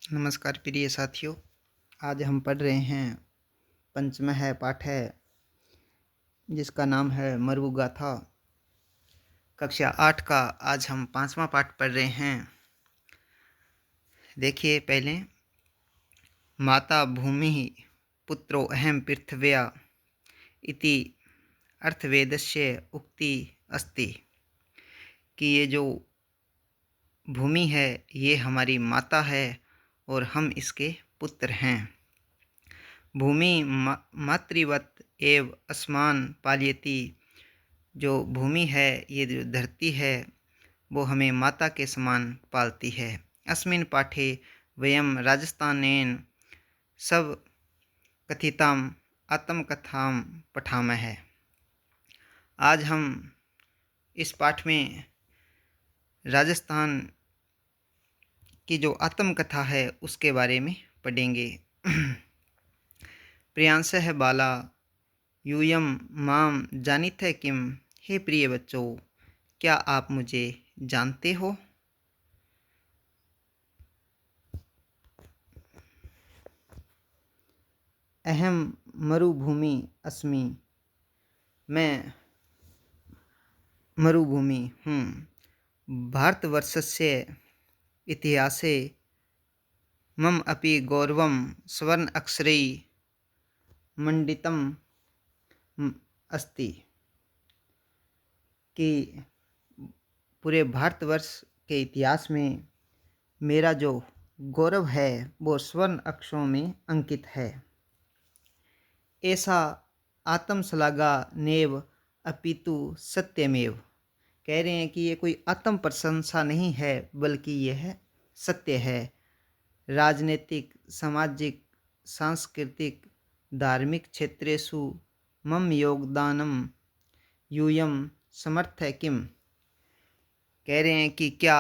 नमस्कार प्रिय साथियों। आज हम पढ़ रहे हैं पंचम है पाठ है जिसका नाम है मरु गाथा। कक्षा 8 का आज हम 5वां पाठ पढ़ रहे हैं। देखिए पहले, माता भूमि पुत्रो अहम पृथ्व्या इति अर्थवेदस्य उक्ति अस्ति कि ये जो भूमि है ये हमारी माता है और हम इसके पुत्र हैं। भूमि मातृवत एव अस्मान पालयति, जो भूमि है ये जो धरती है वो हमें माता के समान पालती है। अस्मिन् पाठे वयम राजस्थानेन सब कथिताम आत्मकथां पठामः। आज हम इस पाठ में राजस्थान की जो आत्मकथा है उसके बारे में पढ़ेंगे। प्रियांशः बाला यूयम माम जानिथ किम, हे प्रिय बच्चों क्या आप मुझे जानते हो। अहम मरुभूमि अस्मि, मैं मरुभूमि हूँ। भारतवर्षस्य इतिहासे मम अपि गौरवं स्वर्ण अक्षरैः मंडितम अस्ति, कि पूरे भारतवर्ष के इतिहास में मेरा जो गौरव है वो स्वर्ण अक्षरों में अंकित है। ऐसा आत्मश्लाघा नेव अपितु सत्यमेव, कह रहे हैं कि ये कोई आत्म प्रशंसा नहीं है बल्कि यह सत्य है। राजनीतिक, सामाजिक, सांस्कृतिक, धार्मिक क्षेत्रेषु मम योगदानम यूयम समर्थ है किम, कह रहे हैं कि क्या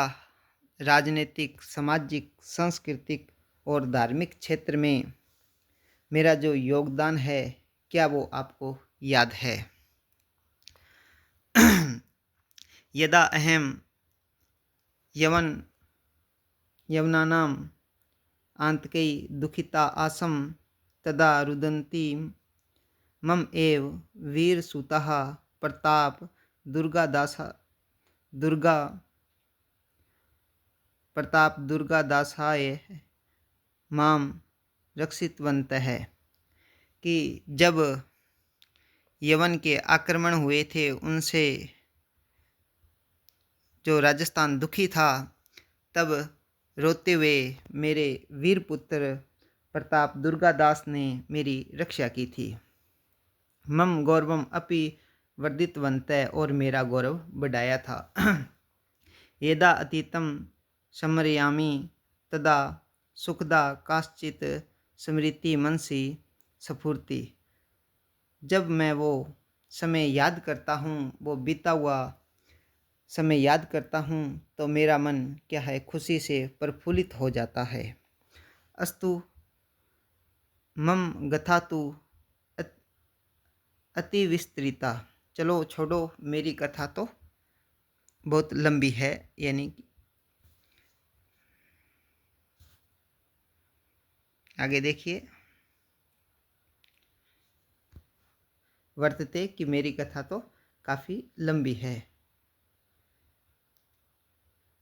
राजनीतिक, सामाजिक, सांस्कृतिक और धार्मिक क्षेत्र में मेरा जो योगदान है क्या वो आपको याद है। यदा अहम यवनानाम आंतकै दुखिता आसम तदा रुदन्ती मम एव वीरसुतः प्रताप दुर्गादासाय माम रक्षितवन्तः, कि जब यवन के आक्रमण हुए थे उनसे जो राजस्थान दुखी था, तब रोते हुए मेरे वीर पुत्र प्रताप दुर्गादास ने मेरी रक्षा की थी। मम गौरवम अपि वर्धितवन्तः, और मेरा गौरव बढ़ाया था। यदा अतीतम स्मरयामि तदा सुखदा काश्चित स्मृति मनसि स्फुरति, जब मैं वो समय याद करता हूँ, वो बीता हुआ समय याद करता हूँ तो मेरा मन क्या है, खुशी से प्रफुल्लित हो जाता है। अस्तु मम गथा तो अति विस्तृता, चलो छोड़ो मेरी कथा तो बहुत लंबी है। यानी कि आगे देखिए, वर्तते कि मेरी कथा तो काफ़ी लंबी है।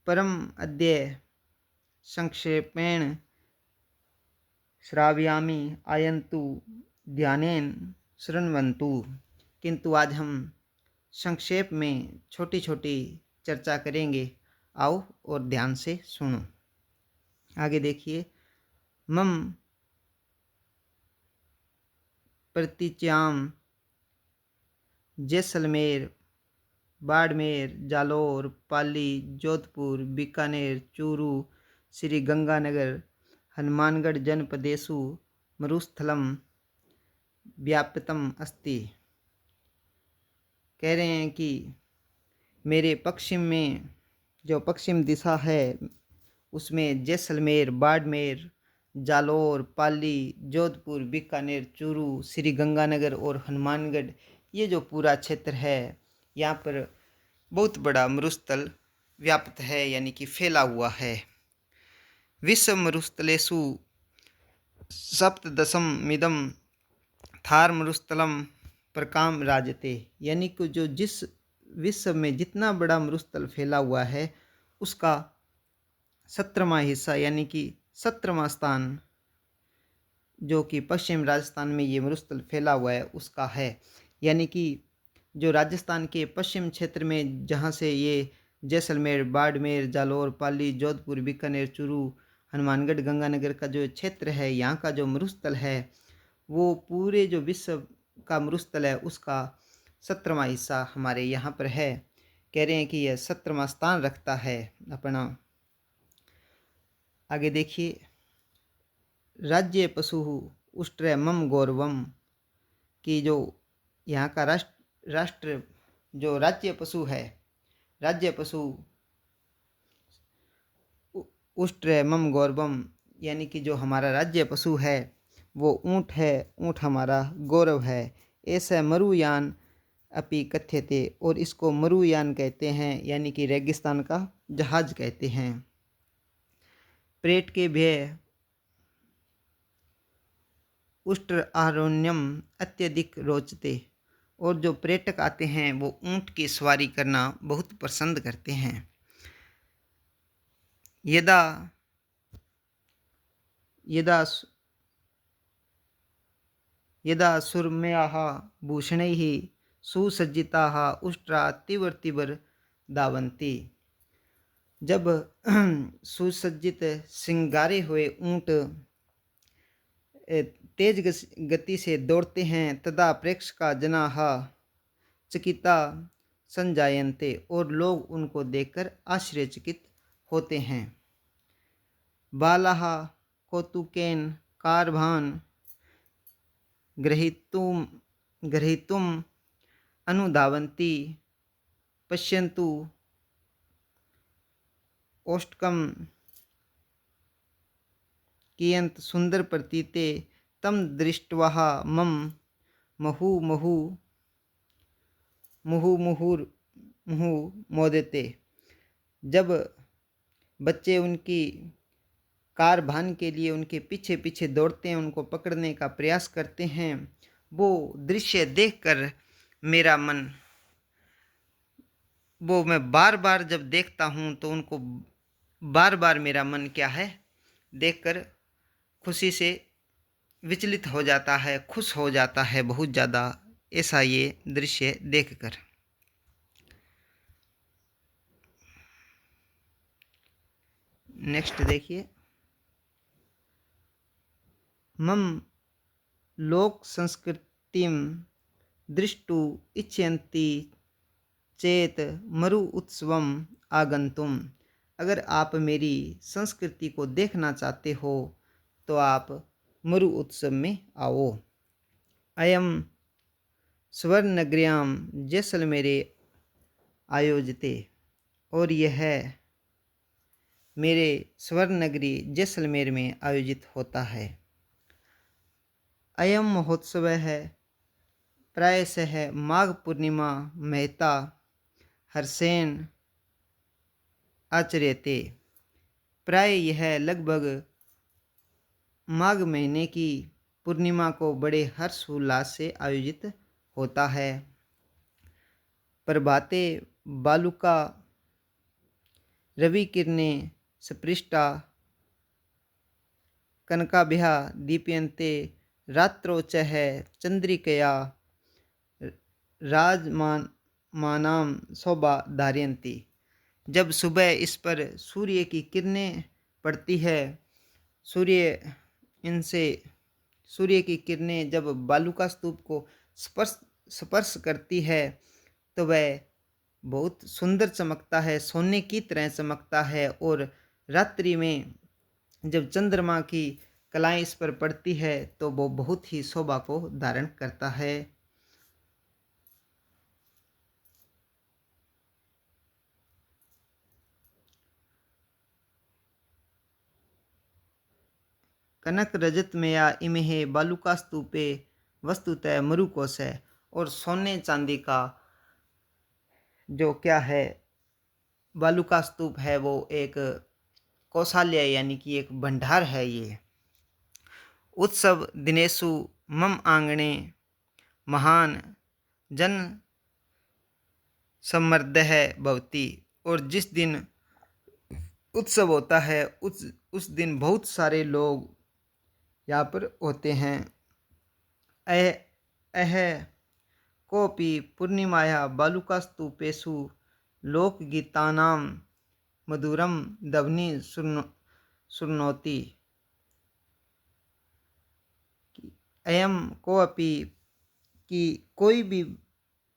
परम अद्य संक्षेपेण श्रावयामि आयन्तु ध्यानेन शृण्वन्तु, किंतु आज हम संक्षेप में छोटी छोटी चर्चा करेंगे, आओ और ध्यान से सुनो। आगे देखिए, मम प्रतिच्याम जैसलमेर, बाड़मेर, जालौर, पाली, जोधपुर, बीकानेर, चूरू, श्री गंगानगर, हनुमानगढ़ जनपदेषु मरुस्थलम व्याप्तम अस्ति, कह रहे हैं कि मेरे पश्चिम में जो पश्चिम दिशा है उसमें जैसलमेर, बाड़मेर, जालौर, पाली, जोधपुर, बीकानेर, चूरू, श्री गंगानगर और हनुमानगढ़, ये जो पूरा क्षेत्र है यहाँ पर बहुत बड़ा मरुस्थल व्याप्त है, यानी कि फैला हुआ है। विश्वमरुस्थलेषु सप्तदशमिदं थारमरुस्थलं प्रकाम राजते, यानी कि जो जिस विश्व में जितना बड़ा मरुस्थल फैला हुआ है उसका 17वां हिस्सा यानी कि 17वां स्थान जो कि पश्चिम राजस्थान में ये मरुस्थल फैला हुआ है उसका है। यानी कि जो राजस्थान के पश्चिम क्षेत्र में जहाँ से ये जैसलमेर, बाड़मेर, जालौर, पाली, जोधपुर, बीकानेर, चूरू, हनुमानगढ़, गंगानगर का जो क्षेत्र है, यहाँ का जो मरुस्थल है वो पूरे जो विश्व का मरुस्थल है उसका 17वां हिस्सा हमारे यहाँ पर है। कह रहे हैं कि यह 17वां स्थान रखता है अपना। आगे देखिए, राज्य पशु उष्ट्र मम गौरवम, कि जो यहाँ का राष्ट्र जो राज्य पशु है, राज्य पशु उष्ट्र मम गौरवम, यानी कि जो हमारा राज्य पशु है वो ऊँट है, ऊँट हमारा गौरव है। ऐसा मरुयान अपि कथ्यते, और इसको मरुयान कहते हैं यानी कि रेगिस्तान का जहाज कहते हैं। प्रेट के भय उष्ट्र आरोण्यम अत्यधिक रोचते, और जो पर्यटक आते हैं वो ऊँट की सवारी करना बहुत पसंद करते हैं। यदा यदा यदा सुरम्याः भूषणैः सुसज्जिताः उष्ट्रा तीव्र धावन्ति, जब सुसज्जित श्रृंगारे हुए ऊँट तेज गति से दौड़ते हैं, तदा प्रेक्षका जनाः चकिता संजायन्ते, और लोग उनको देखकर आश्चर्यचकित होते हैं। बालाः कौतुकेन कारभान् ग्रहीतुम् अनुधावन्ति, पश्यन्तु औष्टकं कियन्त सुंदर प्रतीते तम दृष्ट्वा मम मुहुर्मुहुः मोदते, जब बच्चे उनकी कार भान के लिए उनके पीछे पीछे दौड़ते हैं, उनको पकड़ने का प्रयास करते हैं, वो दृश्य देखकर मेरा मन, वो मैं बार बार जब देखता हूँ तो उनको बार बार मेरा मन क्या है देखकर खुशी से विचलित हो जाता है, खुश हो जाता है बहुत ज़्यादा, ऐसा ये दृश्य देखकर। नेक्स्ट देखिए, मम लोक संस्कृतिम दृष्टु इच्छन्ति चेत मरु उत्सवम आगंतुम, अगर आप मेरी संस्कृति को देखना चाहते हो तो आप मरु उत्सव में आओ। अयम स्वर्णनगर्याम जैसलमेरे आयोजिते, और यह मेरे स्वर्णनगरी जैसलमेर में आयोजित होता है। अयम महोत्सव है प्रायशः माघ पूर्णिमा मेहता हर्षेन आचर्यते, प्राय यह लगभग माघ महीने की पूर्णिमा को बड़े हर्षोल्लास से आयोजित होता है। प्रभाते बालुका रवि किरणें स्पृष्टा कनकाभ्या दीप्यन्ते, रात्रौ चः चंद्रिकया राजमानां शोभा धारयन्ति, जब सुबह इस पर सूर्य की किरणें पड़ती है, सूर्य की किरणें जब बालुका स्तूप को स्पर्श करती है तो वह बहुत सुंदर चमकता है, सोने की तरह चमकता है, और रात्रि में जब चंद्रमा की कलाएं इस पर पड़ती है तो वो बहुत ही शोभा को धारण करता है। कनक रजत मया इमेहे बालुका स्तूपे वस्तुतः मरुकोश है, और सोने चांदी का जो क्या है बालुका स्तूप है वो एक कौशल्य यानी कि एक भंडार है ये। उत्सव दिनेषु मम आंगणे महान जन सम्मर्दः भवति। और जिस दिन उत्सव होता है उस दिन बहुत सारे लोग यहाँ पर होते हैं। अह अह कोऽपि पूर्णिमायाः बालुकास्तूपेषु लोकगीतानां मधुरं ध्वनिं शृणोति। अयं कोऽपि कि कोई भी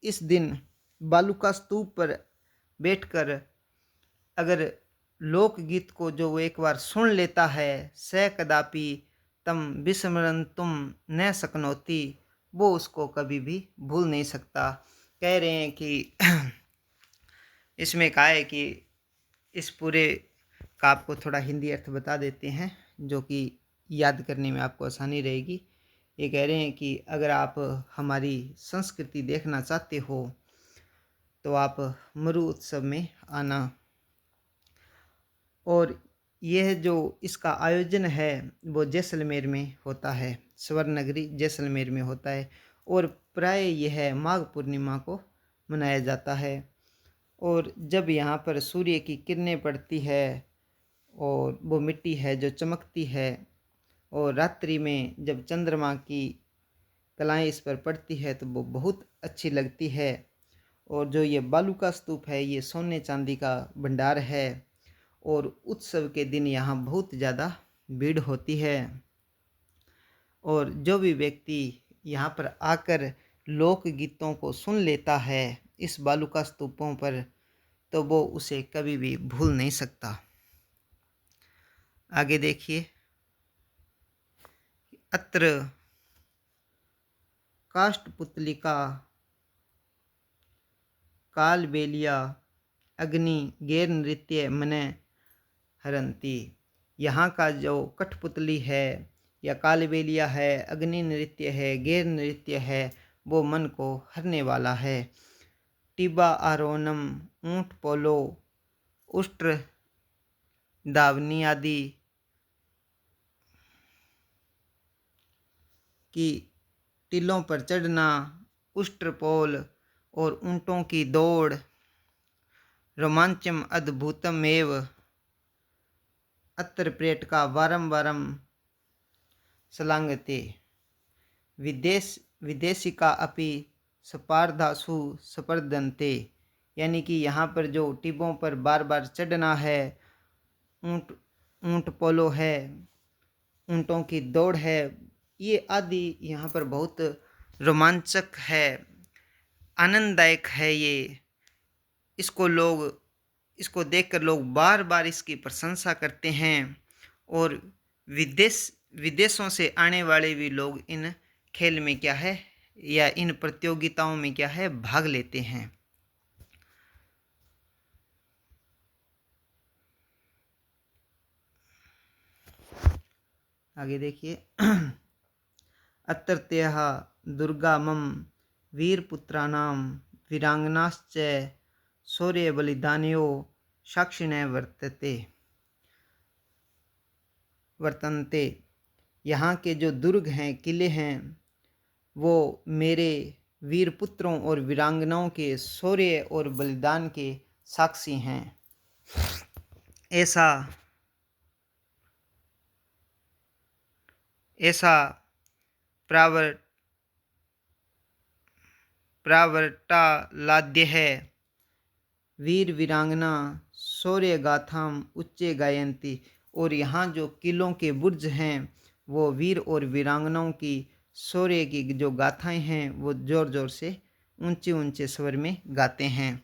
इस दिन बालुका स्तूप पर बैठकर अगर लोकगीत को जो वो एक बार सुन लेता है, स कदापि तम विस्मरन्तुम न शक्नोति, वो उसको कभी भी भूल नहीं सकता। कह रहे हैं कि इसमें कहा है कि इस पूरे का आपको थोड़ा हिंदी अर्थ बता देते हैं जो कि याद करने में आपको आसानी रहेगी। ये कह रहे हैं कि अगर आप हमारी संस्कृति देखना चाहते हो तो आप मरु उत्सव में आना। और यह जो इसका आयोजन है वो जैसलमेर में होता है, स्वर्ण नगरी जैसलमेर में होता है। और प्राय यह माघ पूर्णिमा को मनाया जाता है। और जब यहाँ पर सूर्य की किरणें पड़ती है और वो मिट्टी है जो चमकती है, और रात्रि में जब चंद्रमा की कलाएं इस पर पड़ती है तो वो बहुत अच्छी लगती है। और जो ये बालुका स्तूप है ये सोने चांदी का भंडार है। और उत्सव के दिन यहाँ बहुत ज़्यादा भीड़ होती है। और जो भी व्यक्ति यहाँ पर आकर लोकगीतों को सुन लेता है इस बालुका स्तूपों पर, तो वो उसे कभी भी भूल नहीं सकता। आगे देखिए, अत्र काष्ठपुतलिका कालबेलिया अग्नि गैर नृत्य मने हरंती। यहाँ का जो कठपुतली है या कालबेलिया है, अग्नि नृत्य है, गैर नृत्य है, वो मन को हरने वाला है। टिबा आरोनम ऊँट पोलो उष्ट्र दावनी आदि की टीलों पर चढ़ना, उष्ट्रपोल और ऊँटों की दौड़, रोमांचम अद्भुतम एव अत्र पर्यटका वारंवारम सलांगते विदेशिका अपि स्पर्धासु स्पर्धन्ते। यानी कि यहाँ पर जो टिब्बों पर बार बार चढ़ना है, ऊँट पोलो है, ऊँटों की दौड़ है, ये आदि यहाँ पर बहुत रोमांचक है, आनंददायक है। ये इसको देखकर लोग बार बार इसकी प्रशंसा करते हैं। और विदेशों से आने वाले भी लोग इन खेल में क्या है या इन प्रतियोगिताओं में क्या है भाग लेते हैं। आगे देखिए, अत्रत्यः दुर्गा मम वीरपुत्राणां वीरांगनाश्च शौर्यबलिदानयोः साक्षिणः वर्तन्ते। यहाँ के जो दुर्ग हैं, किले हैं, वो मेरे वीर पुत्रों और वीरांगनाओं के शौर्य और बलिदान के साक्षी हैं। ऐसा प्रावर्तालाद्य है। वीर वीरांगना शौर्य गाथाम उच्चे गायंती। और यहाँ जो किलों के बुर्ज हैं वो वीर और वीरांगनाओं की शौर्य की जो गाथाएं हैं वो जोर जोर से ऊंचे ऊंचे स्वर में गाते हैं।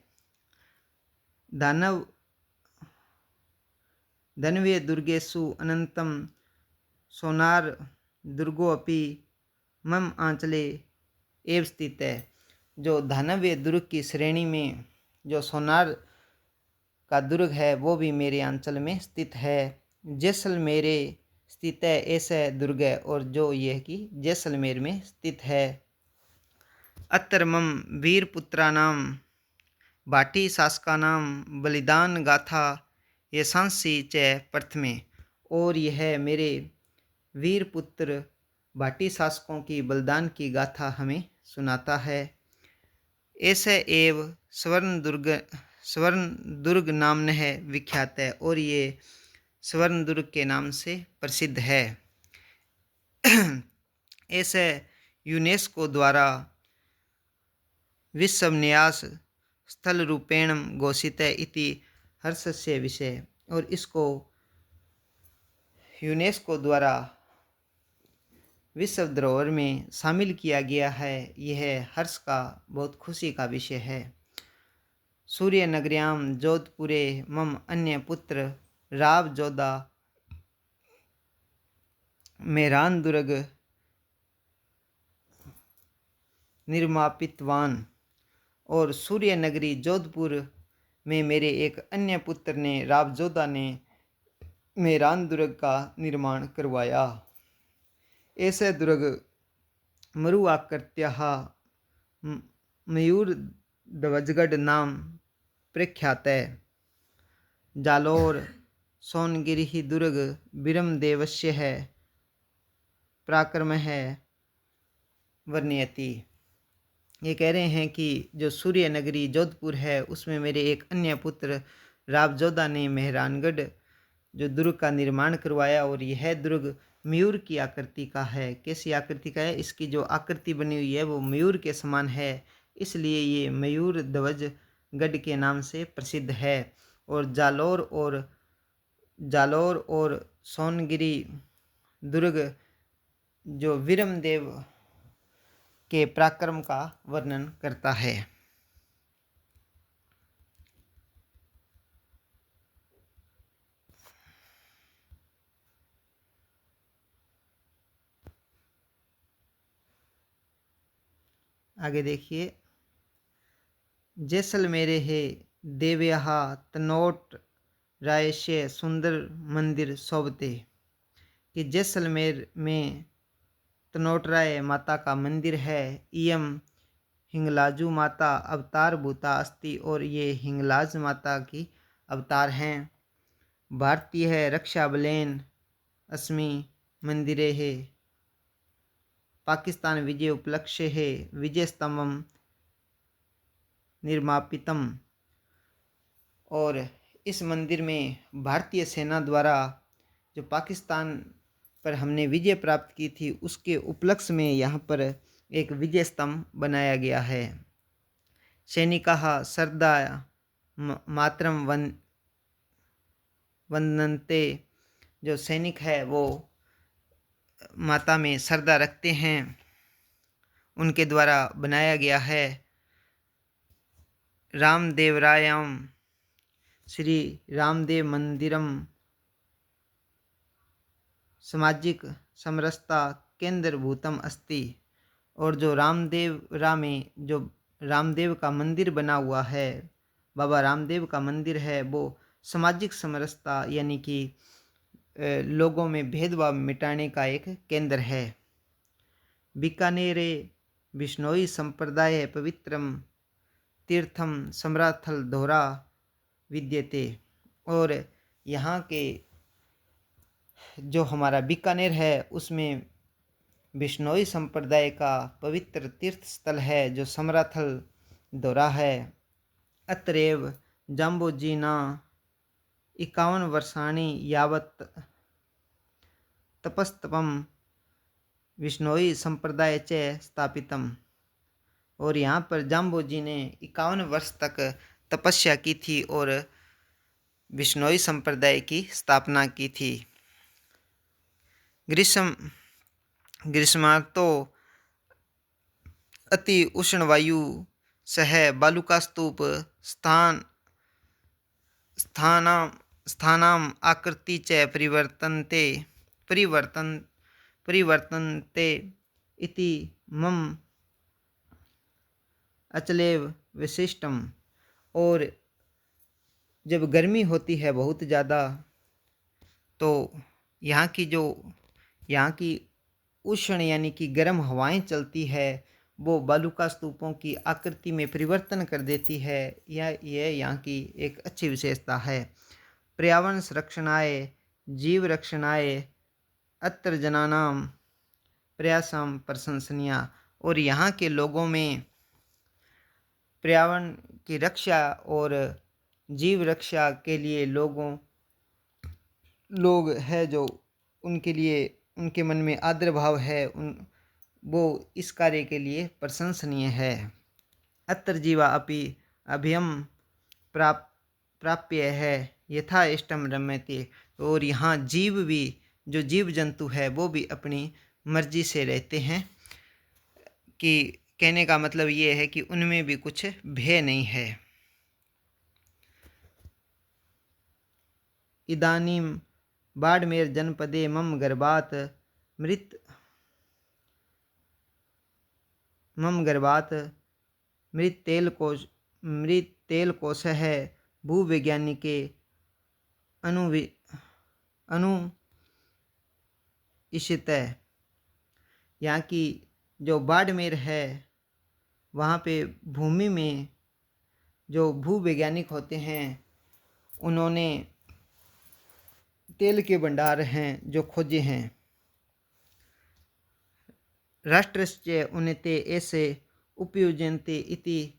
धनवे दुर्गेषु अनंतम सोनार दुर्गो अपि मम आंचले एव स्थित है। जो धानव्य दुर्ग की श्रेणी में जो सोनार का दुर्ग है वो भी मेरे अंचल में स्थित है। जैसलमेरे स्थित है ऐसा दुर्ग है, और जो यह कि जैसलमेर में स्थित है। अत्र मम वीरपुत्राणां भाटी शासकानां बलिदान गाथा यशांसी च प्रथमे। और यह मेरे वीर पुत्र भाटी शासकों की बलिदान की गाथा हमें सुनाता है। ऐसे एव स्वर्ण दुर्ग नामनः विख्यात है, और ये स्वर्ण दुर्ग के नाम से प्रसिद्ध है। ऐसे यूनेस्को द्वारा विश्व न्यास स्थल रूपेण घोषित है इति हर्षस्य विषय। और इसको यूनेस्को द्वारा विश्व धरोहर में शामिल किया गया है, यह हर्ष का बहुत खुशी का विषय है। सूर्य नगर्याम जोधपुरे मम अन्य पुत्र राव जोधा मेहरान दुर्ग निर्मापितवान। और सूर्य नगरी जोधपुर में मेरे एक अन्य पुत्र ने रावजोधा ने मेहरान दुर्ग का निर्माण करवाया। ऐसे दुर्ग मरुआकृत्याः मयूर ध्वजगढ़ नाम प्रख्यात है। जालोर सोनगिरि दुर्ग वीरमदेवस्य है पराक्रम है वर्णयति। ये कह रहे हैं कि जो सूर्य नगरी जोधपुर है उसमें मेरे एक अन्य पुत्र रावजोधा ने मेहरानगढ़ जो दुर्ग का निर्माण करवाया, और यह दुर्ग मयूर की आकृति का है। कैसी आकृति का है? इसकी जो आकृति बनी हुई है वो मयूर के समान है, इसलिए ये मयूर ध्वज गढ़ के नाम से प्रसिद्ध है। और जालोर और सोनगिरी दुर्ग जो वीरमदेव के पराक्रम का वर्णन करता है। आगे देखिए, जैसलमेरे है देवयः तनोट रायस्य सुंदर मंदिर शोभते। कि जैसलमेर में तनोटराय माता का मंदिर है। इयम हिंगलाजू माता अवतार भूता अस्ति। और ये हिंगलाज माता की अवतार हैं। भारतीय रक्षा बलेन अस्मि मंदिरे है। पाकिस्तान विजय उपलक्ष्य है विजय स्तंभम निर्मापितम। और इस मंदिर में भारतीय सेना द्वारा जो पाकिस्तान पर हमने विजय प्राप्त की थी उसके उपलक्ष्य में यहाँ पर एक विजय स्तंभ बनाया गया है। सैनिकाः श्रद्धा मातरम वंदन्ते। जो सैनिक है वो माता में श्रद्धा रखते हैं, उनके द्वारा बनाया गया है। रामदेवरायम श्री रामदेव मंदिरम सामाजिक समरसता केंद्रभूतम अस्ति। और जो रामदेवरा में जो रामदेव का मंदिर बना हुआ है, बाबा रामदेव का मंदिर है, वो सामाजिक समरसता यानी कि लोगों में भेदभाव मिटाने का एक केंद्र है। बीकानेरे बिश्नोई संप्रदाय पवित्रम तीर्थम समराथल दोहरा विद्यते। और यहाँ के जो हमारा बीकानेर है उसमें बिश्नोई संप्रदाय का पवित्र तीर्थ स्थल है जो समराथल दोहरा है। अत्रैव जाम्बोजीना 51 वर्षाणि यावत् तपस्तपम विश्नोई संप्रदाय च स्थापितम। और यहाँ पर जाम्बोजी ने 51 वर्ष तक तपस्या की थी और बिश्नोई संप्रदाय की स्थापना की थी। ग्रीष्मार्तो अति उष्ण वायु सह बालुका स्तूप स्थानाम आकृति च परिवर्तन्ते इति मम अचलेव विशिष्टम। और जब गर्मी होती है बहुत ज़्यादा तो यहाँ की उष्ण यानी कि गर्म हवाएं चलती है, वो बालुका स्तूपों की आकृति में परिवर्तन कर देती है। यह यहाँ की एक अच्छी विशेषता है। पर्यावरण संरक्षणाय जीव रक्षणाय अत्र जनानाम प्रयासम प्रशंसनीय। और यहाँ के लोगों में पर्यावरण की रक्षा और जीव रक्षा के लिए लोग है जो उनके लिए उनके मन में आदर भाव है, वो इस कार्य के लिए प्रशंसनीय है। अत्र जीवा अपि अभयम प्राप्य है यथा इष्टम रम्यते। और यहाँ जीव भी, जो जीव जंतु है, वो भी अपनी मर्जी से रहते हैं। कि कहने का मतलब ये है कि उनमें भी कुछ भय नहीं है। इदानीम बाड़मेर जनपदे मम गर्भात् मृत्तेलकोशः भूवैज्ञानिके अनुइषित। यहाँ की जो बाड़मेर है, वहाँ पे भूमि में जो भूवैज्ञानिक होते हैं, उन्होंने तेल के भंडार हैं जो खोजे हैं। राष्ट्रस्य उन्नते ऐसे उपयुज्यन्ते इति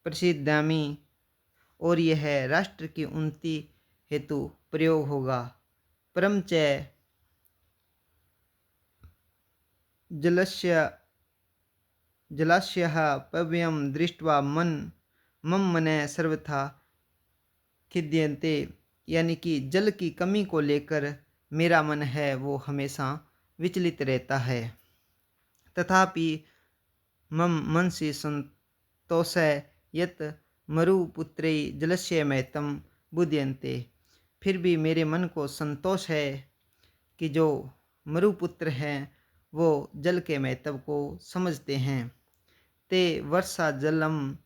प्रसिद्धामि। और यह राष्ट्र की उन्नति हेतु प्रयोग होगा। परम च जलाशयः पव्यं दृष्ट्वा मम मनः सर्वथा खिद्यन्ते। यानी कि जल की कमी को लेकर मेरा मन है वो हमेशा विचलित रहता है। तथापि मम मनसि संतोषः यत् मरुपुत्रै जलस्य महत्वं बुध्यन्ते। फिर भी मेरे मन को संतोष है कि जो मरुपुत्र हैं वो जल के महत्व को समझते हैं। ते वर्षा जलम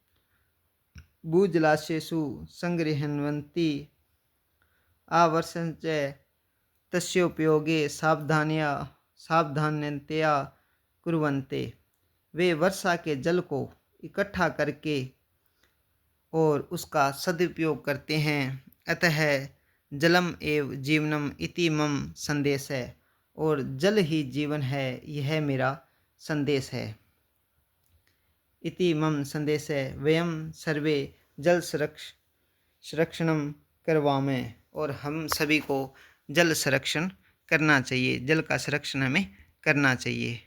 भूजलाशयेषु संगृह्णन्ति आवर्षञ्च तस्योपयोगे सावधानतया कुर्वन्ते। वे वर्षा के जल को इकट्ठा करके और उसका सदुपयोग करते हैं। अतः जलम एव जीवनम इति मम संदेश है। और जल ही जीवन है, यह मेरा संदेश है। इति मम संदेश है वयम सर्वे जल संरक्षणम करवामे। और हम सभी को जल संरक्षण करना चाहिए, जल का संरक्षण हमें करना चाहिए।